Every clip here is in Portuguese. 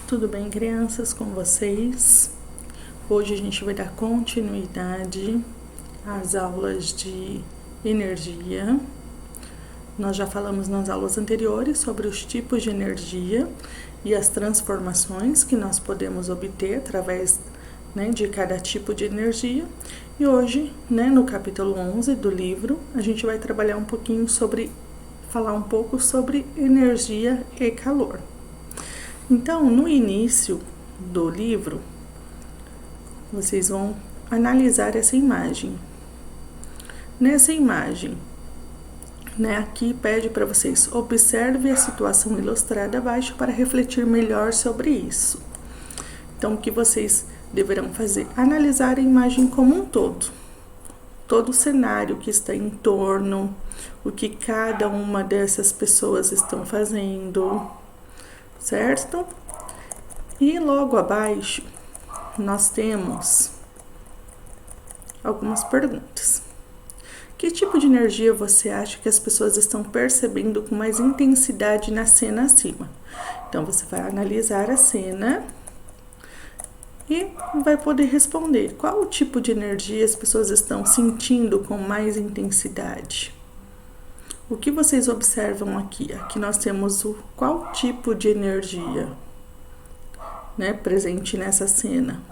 Tudo bem, crianças, com vocês? Hoje a gente vai dar continuidade às aulas de energia. Nós já falamos nas aulas anteriores sobre os tipos de energia e as transformações que nós podemos obter através de cada tipo de energia. E hoje, no capítulo 11 do livro, a gente vai trabalhar falar um pouco sobre energia e calor. Então, no início do livro, vocês vão analisar essa imagem. Nessa imagem, aqui pede para vocês observe a situação ilustrada abaixo para refletir melhor sobre isso. Então, o que vocês deverão fazer? Analisar a imagem como um todo. Todo o cenário que está em torno, o que cada uma dessas pessoas estão fazendo, certo? E logo abaixo nós temos algumas perguntas. Que tipo de energia você acha que as pessoas estão percebendo com mais intensidade na cena acima? Então você vai analisar a cena e vai poder responder qual o tipo de energia as pessoas estão sentindo com mais intensidade. O que vocês observam aqui? Aqui nós temos qual tipo de energia, presente nessa cena.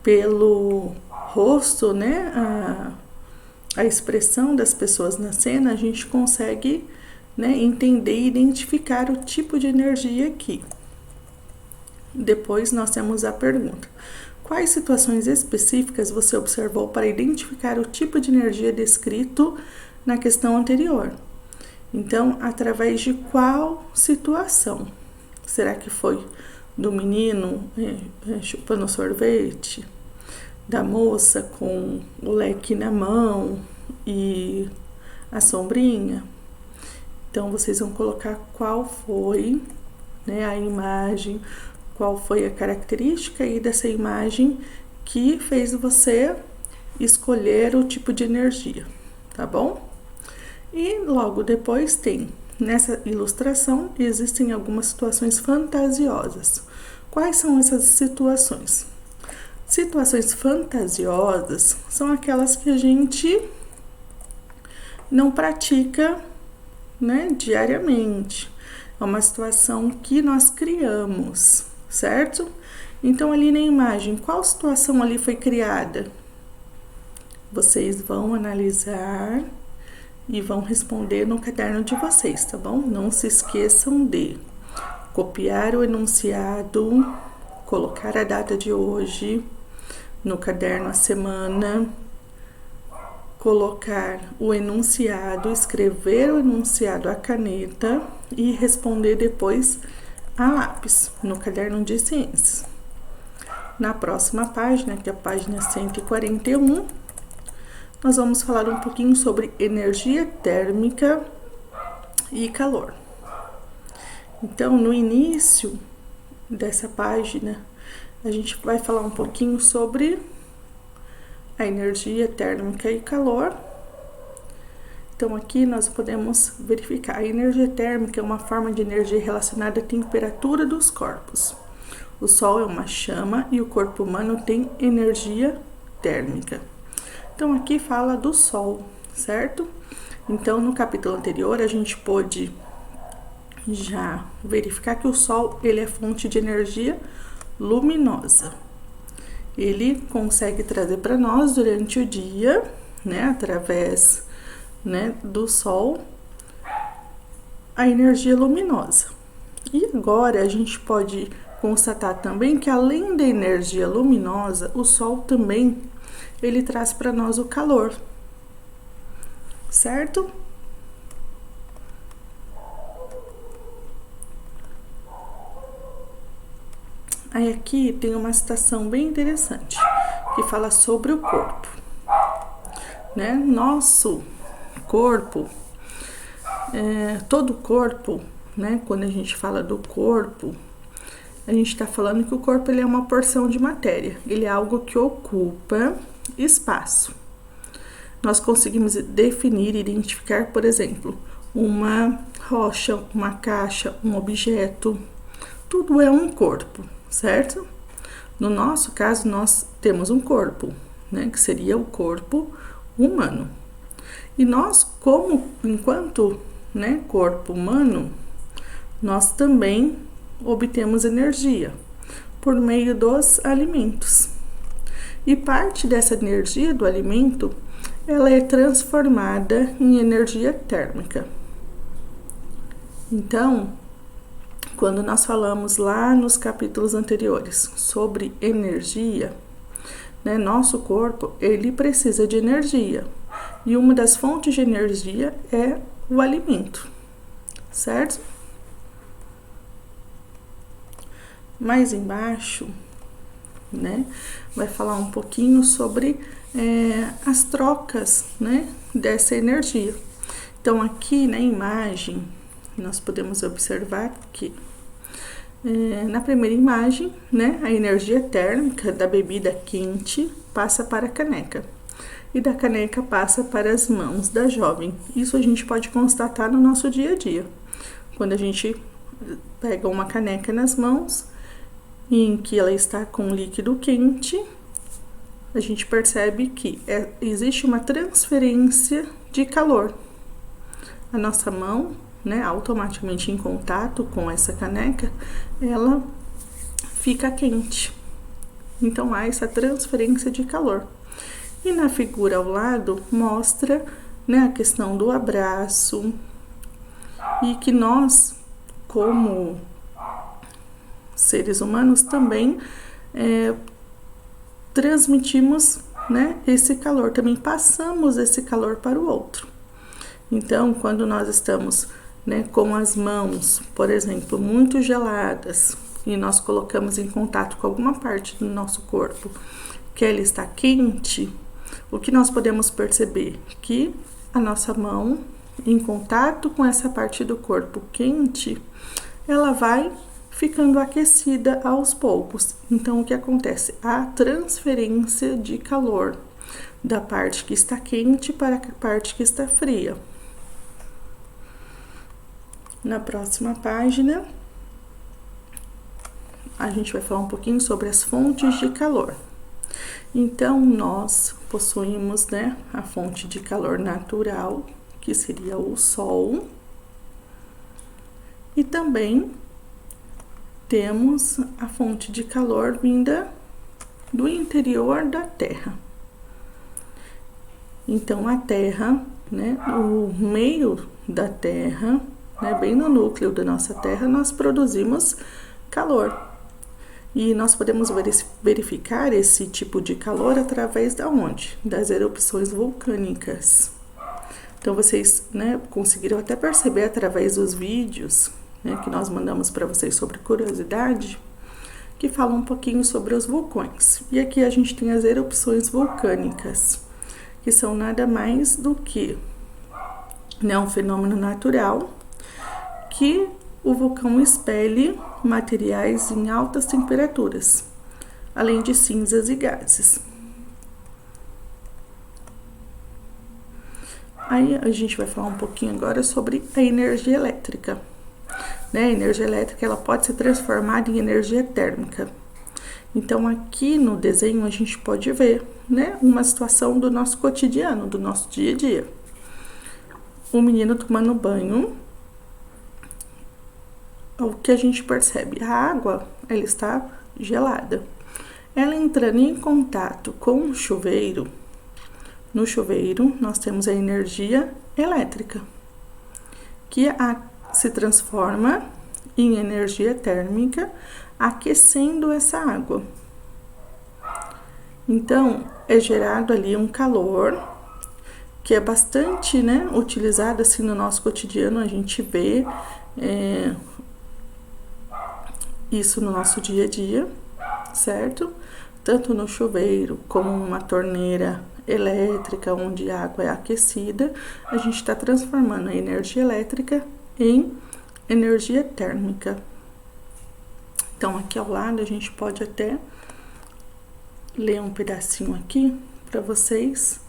Pelo rosto, a expressão das pessoas na cena, a gente consegue, entender e identificar o tipo de energia aqui. Depois nós temos a pergunta: quais situações específicas você observou para identificar o tipo de energia descrito na questão anterior? Então, através de qual situação? Será que foi do menino chupando sorvete? Da moça com o leque na mão e a sombrinha? Então, vocês vão colocar qual foi a imagem, qual foi a característica aí dessa imagem que fez você escolher o tipo de energia, tá bom? E logo depois nessa ilustração, existem algumas situações fantasiosas. Quais são essas situações? Situações fantasiosas são aquelas que a gente não pratica, diariamente. É uma situação que nós criamos, certo? Então, ali na imagem, qual situação ali foi criada? Vocês vão analisar e vão responder no caderno de vocês, tá bom? Não se esqueçam de copiar o enunciado, colocar a data de hoje no caderno, a semana, colocar o enunciado, escrever o enunciado à caneta e responder depois a lápis no caderno de ciências. Na próxima página, que é a página 141, nós vamos falar um pouquinho sobre energia térmica e calor. Então, no início dessa página, a gente vai falar um pouquinho sobre a energia térmica e calor. Então, aqui nós podemos verificar. A energia térmica é uma forma de energia relacionada à temperatura dos corpos. O Sol é uma chama e o corpo humano tem energia térmica. Então, aqui fala do Sol, certo? Então, no capítulo anterior, a gente pôde já verificar que o Sol, ele é fonte de energia luminosa. Ele consegue trazer para nós durante o dia, através, do Sol, a energia luminosa. E agora a gente pode constatar também que além da energia luminosa, o Sol também ele traz para nós o calor, certo? Aí aqui tem uma citação bem interessante, que fala sobre o corpo, Nosso corpo, todo corpo, quando a gente fala do corpo, a gente está falando que o corpo ele é uma porção de matéria, ele é algo que ocupa espaço. Nós conseguimos definir e identificar, por exemplo, uma rocha, uma caixa, um objeto. tudo é um corpo, certo? No nosso caso, nós temos um corpo, né, que seria o corpo humano. E nós, enquanto, né, corpo humano, nós também obtemos energia por meio dos alimentos. E parte dessa energia do alimento, ela é transformada em energia térmica. Então, quando nós falamos lá nos capítulos anteriores sobre energia, né, nosso corpo, ele precisa de energia. E uma das fontes de energia é o alimento, certo? Mais embaixo, né, vai falar um pouquinho sobre as trocas, né, dessa energia. Então, aqui na imagem, nós podemos observar que na primeira imagem, né, a energia térmica da bebida quente passa para a caneca e da caneca passa para as mãos da jovem. Isso a gente pode constatar no nosso dia a dia. Quando a gente pega uma caneca nas mãos, em que ela está com líquido quente, a gente percebe que existe uma transferência de calor. A nossa mão, né, automaticamente em contato com essa caneca, ela fica quente. Então, há essa transferência de calor. E na figura ao lado, mostra, né, a questão do abraço, e que nós, como seres humanos, também transmitimos, né, esse calor, também passamos esse calor para o outro. Então, quando nós estamos, né, com as mãos, por exemplo, muito geladas, e nós colocamos em contato com alguma parte do nosso corpo que ela está quente, o que nós podemos perceber? Que a nossa mão, em contato com essa parte do corpo quente, ela vai ficando aquecida aos poucos. Então, o que acontece? A transferência de calor da parte que está quente para a parte que está fria. Na próxima página, a gente vai falar um pouquinho sobre as fontes de calor. Então, nós possuímos, né, a fonte de calor natural, que seria o Sol, e também temos a fonte de calor vinda do interior da Terra. Então, a Terra, né, o meio da Terra, né, bem no núcleo da nossa Terra, nós produzimos calor. E nós podemos verificar esse tipo de calor através da onde? Das erupções vulcânicas. Então, vocês, né, conseguiram até perceber através dos vídeos, né, que nós mandamos para vocês sobre curiosidade, que falam um pouquinho sobre os vulcões. E aqui a gente tem as erupções vulcânicas, que são nada mais do que, né, um fenômeno natural que o vulcão expele materiais em altas temperaturas, além de cinzas e gases. Aí a gente vai falar um pouquinho agora sobre a energia elétrica. Né? A energia elétrica, ela pode ser transformada em energia térmica. Então, aqui no desenho a gente pode ver, né, uma situação do nosso cotidiano, do nosso dia a dia. O menino tomando banho. O que a gente percebe? A água, ela está gelada. Ela entrando em contato com o chuveiro, no chuveiro nós temos a energia elétrica, que se transforma em energia térmica, aquecendo essa água. Então, é gerado ali um calor, que é bastante, né, utilizado assim no nosso cotidiano, a gente vê isso no nosso dia a dia, certo? Tanto no chuveiro como uma torneira elétrica, onde a água é aquecida, a gente está transformando a energia elétrica em energia térmica. Então, aqui ao lado, a gente pode até ler um pedacinho aqui para vocês,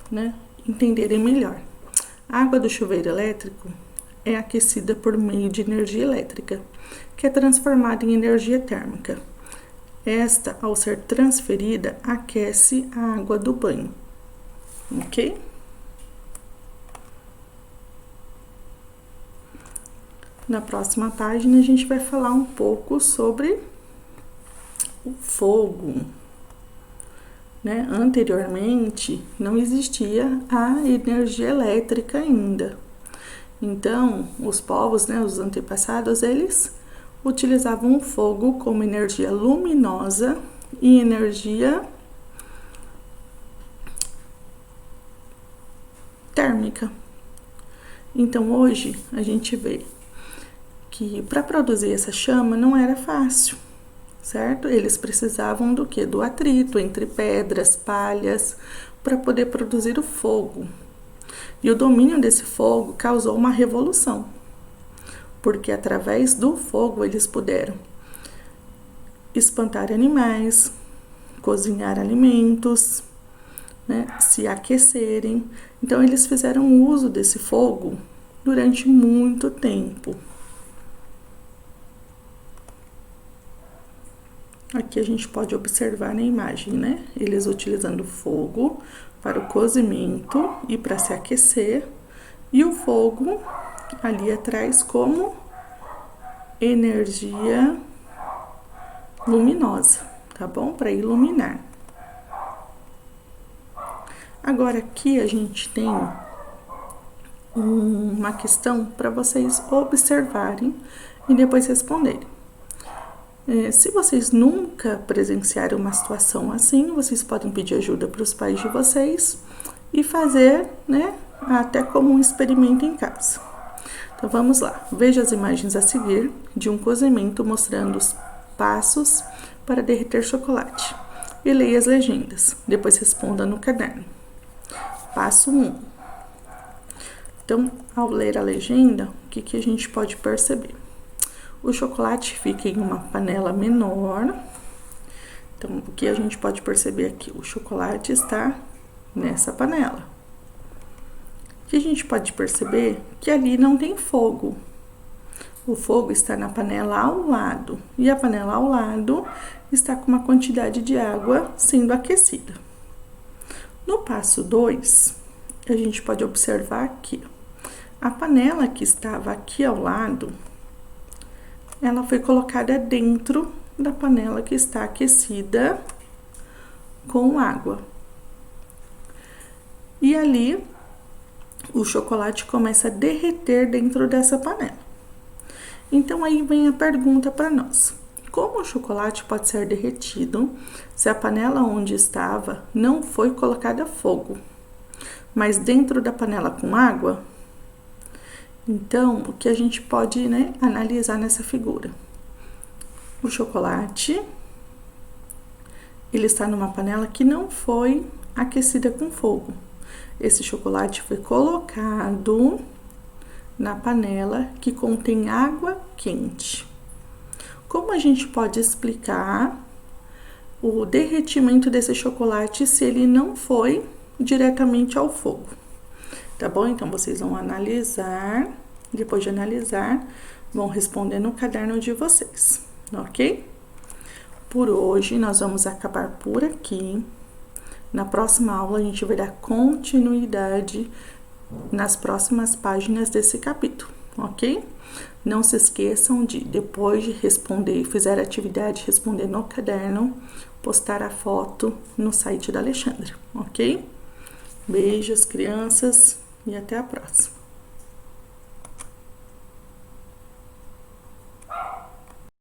né, entenderem melhor. A água do chuveiro elétrico, é aquecida por meio de energia elétrica, que é transformada em energia térmica. Esta, ao ser transferida, aquece a água do banho, ok? Na próxima página, a gente vai falar um pouco sobre o fogo, né? Anteriormente, não existia a energia elétrica ainda. Então, os povos, né, os antepassados, eles utilizavam o fogo como energia luminosa e energia térmica. Então, hoje, a gente vê que para produzir essa chama não era fácil, certo? Eles precisavam do quê? Do atrito entre pedras, palhas, para poder produzir o fogo. E o domínio desse fogo causou uma revolução, porque através do fogo eles puderam espantar animais, cozinhar alimentos, né, se aquecerem. Então eles fizeram uso desse fogo durante muito tempo. Aqui a gente pode observar na imagem, né? Eles utilizando fogo para o cozimento e para se aquecer, e o fogo ali atrás como energia luminosa, tá bom? Para iluminar. Agora aqui a gente tem uma questão para vocês observarem e depois responderem. Se vocês nunca presenciaram uma situação assim, vocês podem pedir ajuda para os pais de vocês e fazer, né, até como um experimento em casa. Então vamos lá, veja as imagens a seguir de um cozimento mostrando os passos para derreter chocolate e leia as legendas, depois responda no caderno. Passo 1. Então, ao ler a legenda, o que a gente pode perceber? O chocolate fica em uma panela menor. Então, o que a gente pode perceber aqui? O chocolate está nessa panela. O que a gente pode perceber? Que ali não tem fogo. O fogo está na panela ao lado. E a panela ao lado está com uma quantidade de água sendo aquecida. No passo 2, a gente pode observar aqui. A panela que estava aqui ao lado, ela foi colocada dentro da panela que está aquecida com água. E ali, o chocolate começa a derreter dentro dessa panela. Então, aí vem a pergunta para nós. Como o chocolate pode ser derretido se a panela onde estava não foi colocada fogo, mas dentro da panela com água? Então, o que a gente pode, né, analisar nessa figura? O chocolate, ele está numa panela que não foi aquecida com fogo. Esse chocolate foi colocado na panela que contém água quente. Como a gente pode explicar o derretimento desse chocolate se ele não foi diretamente ao fogo? Tá bom? Então, vocês vão analisar, depois de analisar, vão responder no caderno de vocês, ok? Por hoje, nós vamos acabar por aqui. Na próxima aula, a gente vai dar continuidade nas próximas páginas desse capítulo, ok? Não se esqueçam de, depois de responder e fizer a atividade, responder no caderno, postar a foto no site da Alexandra, ok? Beijos, crianças, e até a próxima.